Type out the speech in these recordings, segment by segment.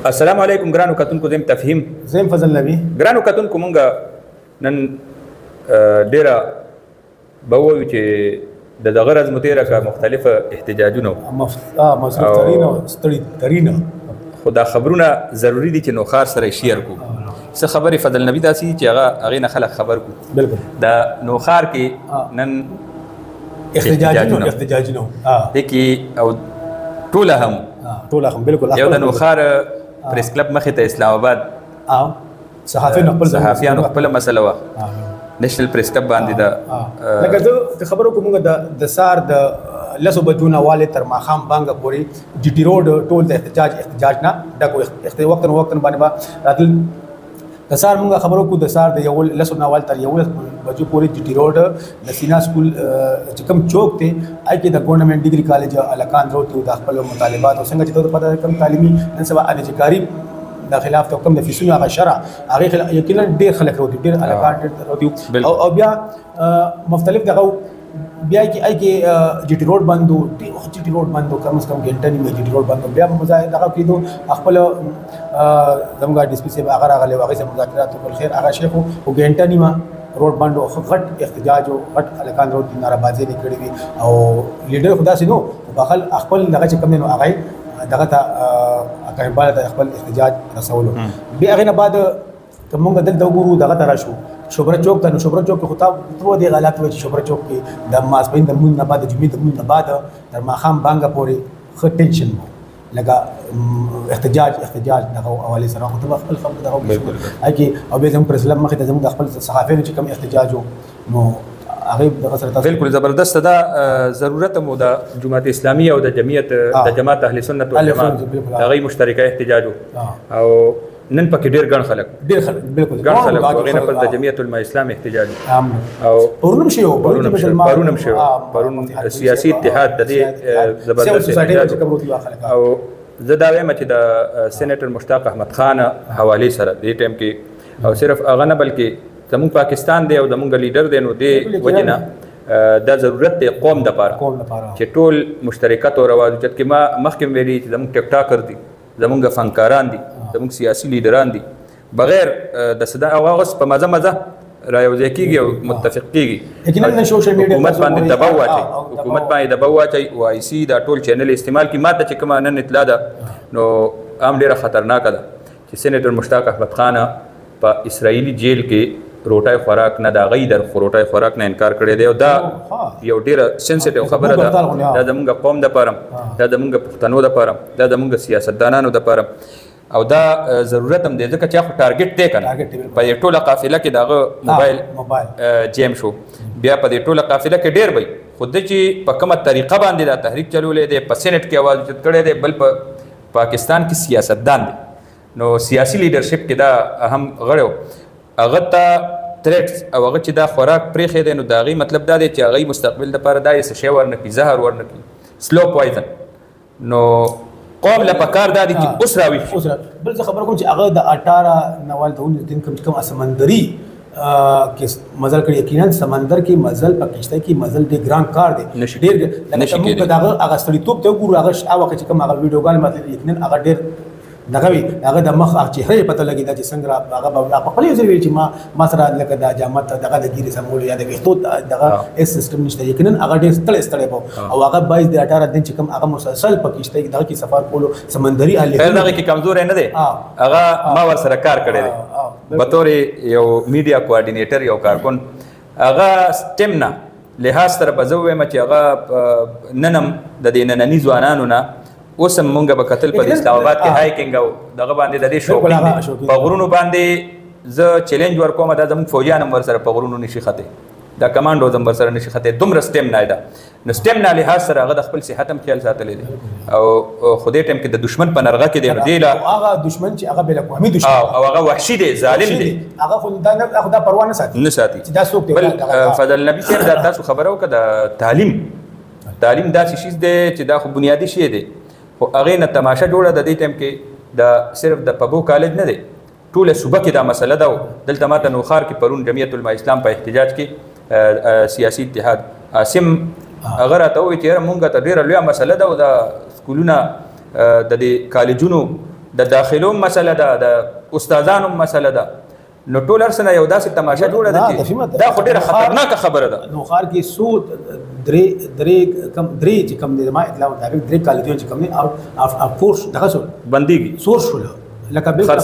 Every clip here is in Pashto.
السلام علیکم ګرانو کتونکو زم تفهیم زم فضل نبی ګرانو کتونکو مونږ نن ډیره به وایو چې د دغه ورځ مو تېره کړه مختلفه احتجاجونه مصروف ترین او ستړي ترین خو دا خبرونه ضروري دي چې نوخار سره شیر کو څه خبرې فضل نبی داسې چې هغې نه خلک خبر کو بالکل د نوخار کې نن احتجاجونه دې کې او ټوله هم بالکل یو د نوخار پریس کلب مخې ته اسلام آباد صحافیانو خپله مسله وه نېشنل پریس کلب باندې ده لکه زه خبرو کوم موږ د سهار د 10 بجو نه والې تر ماښام بانګه پورې جي ټي روډ ټول د احتجاج نه ډک وختن باندې راتل د سهار موږ خبرو کو د سهار د 10 نه وال تر 11 بجو پورې جي ټي روډ د سینا سکول چې کوم چوک ته آی کې د ګورنمنت ډیګري کالج الکان روډ ته د خپل مطالبات او څنګه چې ته پته کوم تعلیمي نن سبا انجکاری د خلاف ته کوم د فیسونو هغه شرع هغه یقینا ډیر خلک وروتي ډیر الکان وروتي او بیا مختلف دغه بیا کې آی کې جي ټي روډ بندو جي ټي روډ بندو کم از کم ګنټه نیمه جي ټي روډ بندو بیا مزاحمت دغه کېدو خپل زموږ ډي سي پي صاحب هغه راغلی هغه سره مذاکرات وکړل خیر هغه شیخ او ګنټه نیمه روډ بندو غټ احتجاج او غټ الکان روډ ناربازي نه کړې وي او لیډر خدا سينو بخل خپل دغه چې کوم نو هغه دغه ته اکرباله د خپل احتجاج رسولو بیا هغه نه بعد کومه دلته وګورو دغه تراشو شوبره چوک ته شوبره چوک کې خطاب تو دی غلط وي چې شوبره چوک کې د ماسپین د مون نه بعد جمعې د مون نه بعد تر ماخام بانګه پورې خ ټینشن لکه احتجاج دغه حواله سره خو خپل خبر دغه اګي او به زموږ پرسلم مخې ته زموږ خپل صحافیانو چې کوم احتجاج نو هغه دغه سره بالکل زبردست دا ضرورت مو د جماعت اسلامي او د جمعیت د جماعت اهل سنت والجماعت هغه مشترکه احتجاج او نن پکې ډېر ګڼ خلک بالکل ګڼ خلک هغې نه پس د جمعیت الاسلام احتجاج او پرونم شوی پرون سیاسي اتحاد د دې زبردست احتجاج او زه دا وایم چې د سینیټر مشتاق احمد خان حوالې سره دې ټایم کې او صرف هغه نه بلکې زموږ پاکستان دی او زموږ لیډر دی نو دې وجې نه دا ضرورت دی قوم دپاره چې ټول مشترکت او روابط کې ما مخکې ویلي چې زموږ ټیک ټاکر دي زموږ فنکاران دي زموږ سیاسي لیډران دي بغیر د صدا او غوس په مزه را یوځای کېږي او متفق کېږي حکومت باندې دباو واچوي او آی سي دا ټول چینل استعمال کړي ما ته چې کومه نن اطلاع ده نو عام ډېره خطرناکه ده چې سینیټر مشتاق احمد خان په اسرائیلي جیل کې روټای خوراک نه د هغوی در روټای خوراک نه انکار کړی دی او دا یو ډېره سینسیټیو خبره ده دا زموږ قوم دپاره دا زموږ پښتنو دپاره دا زموږ سیاستدانانو دپاره او دا ضرورت هم دی ځکه چې هغه ټارګټ دی که نه په دې ټوله قافله کې د هغه موبایل جیم شو بیا په دې ټوله قافله کې ډېر وی خو ده چې په کومه طریقه باندې دا تحریک چلولی دی په سینټ کې اواز اوچت کړی دی بل په پاکستان کې سیاستدان دی نو سیاسي لیډرشپ کې دا اهم غړی هغه ته تریټس او هغه چې دا خوراک پرېښی دی نو د هغې مطلب دا دی چې هغوی مستقبل دپاره دا یې څه شی ورنه کړي زهر ورنه کړي سلو پوایزن نو قوم له پکار دا دي چې اوس راویښ بل زه خبره کوم چې هغه د 18 نوال د 19 کوم سمندري کې مزل کړي یقینا سمندر کې مزل په کشته کې مزل ډېر ګران کار دی ډېر لکه دغه هغه سړیتوب ته وګورو هغه وخت چې کوم هغه ویډیوګان مطلب یقینا هغه ډېر دغه وي هغه د مخ چهرې پته لګي دا چې څنګه هغه په خپل ځای وی چې ما سره لکه د جامت دغه د ګیري سمول یا د وختو دغه اس سیستم نشته یقینا هغه ډېر ستړی او هغه 22 د 18 دن چې کوم هغه مسلسل پکشته دغه کې سفر کولو سمندري اهل دغه کې کمزور نه دی هغه ما ور سره کار کړی دی به طور یو میډیا کوارډینیټر یو کارکون هغه سټیمنا لحاظ سره به زه وایم چې هغه ننم د دې ننني ځوانانو نه اوس هم مونږ به کتل په اسلام آباد کې هایکنګ او دغه باندې د دې شوقین په غرونو باندې زه چیلنج ورکوم دا زموږ فوجیان هم ورسره په غرونو نشي ختی دا کمانډوز هم ورسره نشي ختی دومره سټیمنا ده نو سټیمنا لحاظ سره هغه د خپل صحت هم خیال ساتلی دی او خو دې ټایم کې د دشمن په نرغه کې دی نو دی هغه دشمن چې هغه بل قومي دشمن او هغه وحشي دی ظالم دی هغه خو دا پروا نه ساتي چې دا څوک دی بل فضل نبی صاحب دا تاسو خبره وکړه د تعلیم داسې شیز دی چې دا خو بنیادي شی دی خو هغې نه تماشه جوړه د دې ټایم کې د صرف د پبو کالج نه دی ټوله صوبه کې دا مسله ده دلته ماته نوخار کې پرون جمعیت الاسلام په احتجاج کې سیاسي اتحاد عاصم هغه راته ووایي چې یاره مونږ ته ډېره لویه مسله ده او د سکولونه د دې کالجونو د داخلو مسله ده د استادانو مسله ده نو ټول ارسنه یو داسې تماشه جوړه ده چې دا خو ډیره خطرناکه خبره ده. نو خار کې سود درې چې کم دي ما اطلاع مطابق درې کالجونه چې کم دي او کورس دغه څو بنديږي سورس شول لکه به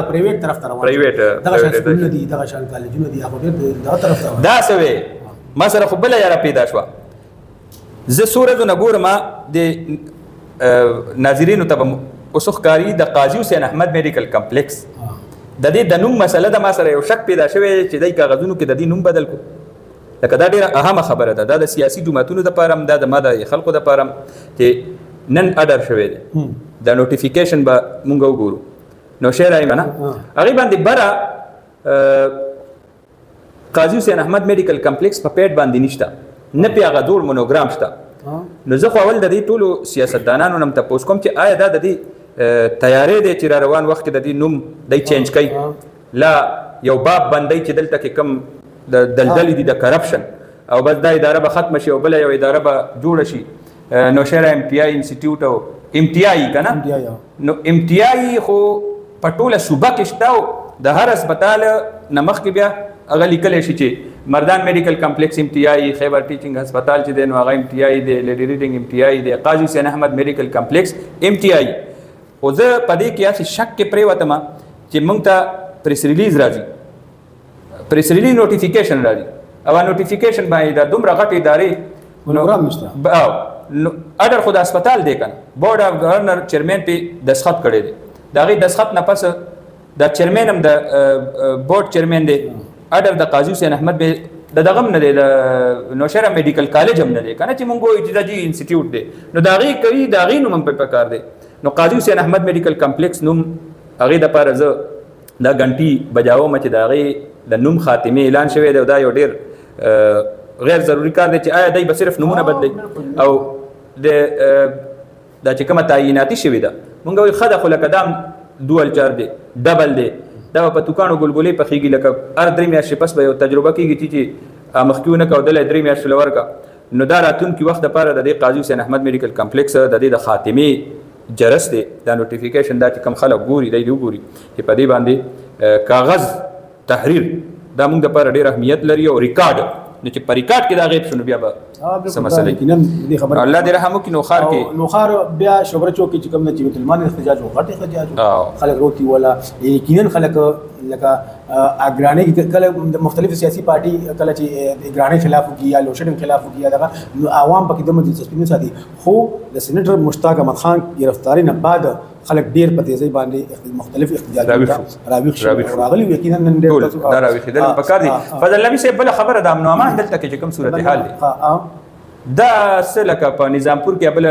پرایویټ طرف ته روان پرایویټ دغه شان سکولونه دي دغه شان کالجونه دي هغه ډېر دغه طرف ته دا سوي ما سره خو بل یاره پیدا شو زه سورج نګورم د ناظرینو ته اوسخکاری د قاضي حسین احمد میډیکل کمپلیکس د دې د نوم مسله د ما سره یو شک پیدا شوی چې دای کاغذونو کې د دې نوم بدل کو لکه دا ډیره اهمه خبره ده دا د سیاسي جماعتونو د پاره دا د ماده خلکو د پاره چې نن اډر شوی دی د نوټیفیکیشن به مونږ وګورو نو شعر ایمه نه هغه باندې برا قاضي حسین احمد میډیکل کمپلیکس په پیټ باندې نشته نه پیغه ډول مونوګرام شته نو زه خو اول د دې ټولو سیاستدانانو نم ته پوس کوم چې آیا دا د دې تیارې دی چې را روان وخت کې د دې نوم دی چینج کوي لا یو باب باندې چې دلته کې کم د دلدلې دي د کرپشن او بس دا اداره به ختم شي او بل یو اداره به جوړ شي نوشهره ام ټي آی انسټیټیوټ او ام ټي آی کنه نو ام ټي آی خو په ټوله صوبه کې شته د هر هسپتال نمخ کې بیا هغه لیکلی شي چې مردان میډیکل کمپلیکس ام ټي آی خیبر ټیچنګ هسپتال چې دی نو هغه ام ټي آی دی لیډي ریډنګ ام ټي آی دی قاضي حسین احمد میډیکل کمپلیکس ام ټي آی او زه په دې کې هسې شک کې پرېوتم چې موږ ته پریس ریلیز راځي پریس ریلیز نوټیفیکیشن راځي او نوټیفیکیشن باندې د دومره غټې ادارې پروګرام نشته نو اډر خو د هسپتال دی کنه بورډ اف گورنر چیرمن په دسخط کړی دی د هغې دسخط نه پس د چیرمن هم د بورډ چیرمن دی اډر د قاضي حسین احمد د دغه هم نه دی د نوشهره میډیکل کالج هم نه دی کنه چې مونږ وایو چې دا جي انسټیټیوټ دی نو د هغې کوي د هغې نوم هم په کار دی نو قاضي حسین احمد میډیکل کمپلیکس نوم هغې دپاره زه دا ګنټي بجاوم چې د هغې د نوم خاتمې اعلان شوی دی او دا یو ډېر غیر ضروري کار دی چې آیا دی به صرف نومونه بدلی او دا چې کومه تعیناتي شوې ده مونږ وایو ښه ده خو لکه دا دوول چار دی ډبل دی دا په توکانو ګلګلې پخېږي لکه هر درې میاشتې پس به یو تجربه کېږي چې مخکې ونه کړه او دله درې میاشتې له ورکړه نو دا راتلونکي وخت دپاره د دې قاضي حسین احمد میډیکل کمپلیکس د دې د خاتمې جرس دی دا نوټیفیکیشن دا چې کوم خلک ګوري دی وګوري چې په دې باندې کاغذ تحریر دا موږ دپاره ډېر اهمیت لري او ریکارډ نو چې په ریکارډ کې دا غیب شو نو بیا به څه مسله الله دې رحم وکړي نوخار کې نوخار بیا شوبره چوک کې چې کوم نه چې بیت المال احتجاج او غټ احتجاج خلک روتي ولا یقینا خلک لکه اګرانې کې کله مختلف سیاسي پارټي کله چې اګرانې خلاف وکړي یا لوشډن خلاف وکړي یا دغه نو عوام پکې د دلچسپي نه ساتي خو د سېنیټر مشتاق احمد خان گرفتاری نه بعد خلک ډیر په تیزی باندې مختلف احتجاجات راویښ شو راغلي یقینا نن ډیر دا راویښېدل پکار دي فضل نبی صاحب بله خبره د امن و امان دلته کې چې کوم صورتحال دی دا څه لکه په نظامپور کې بله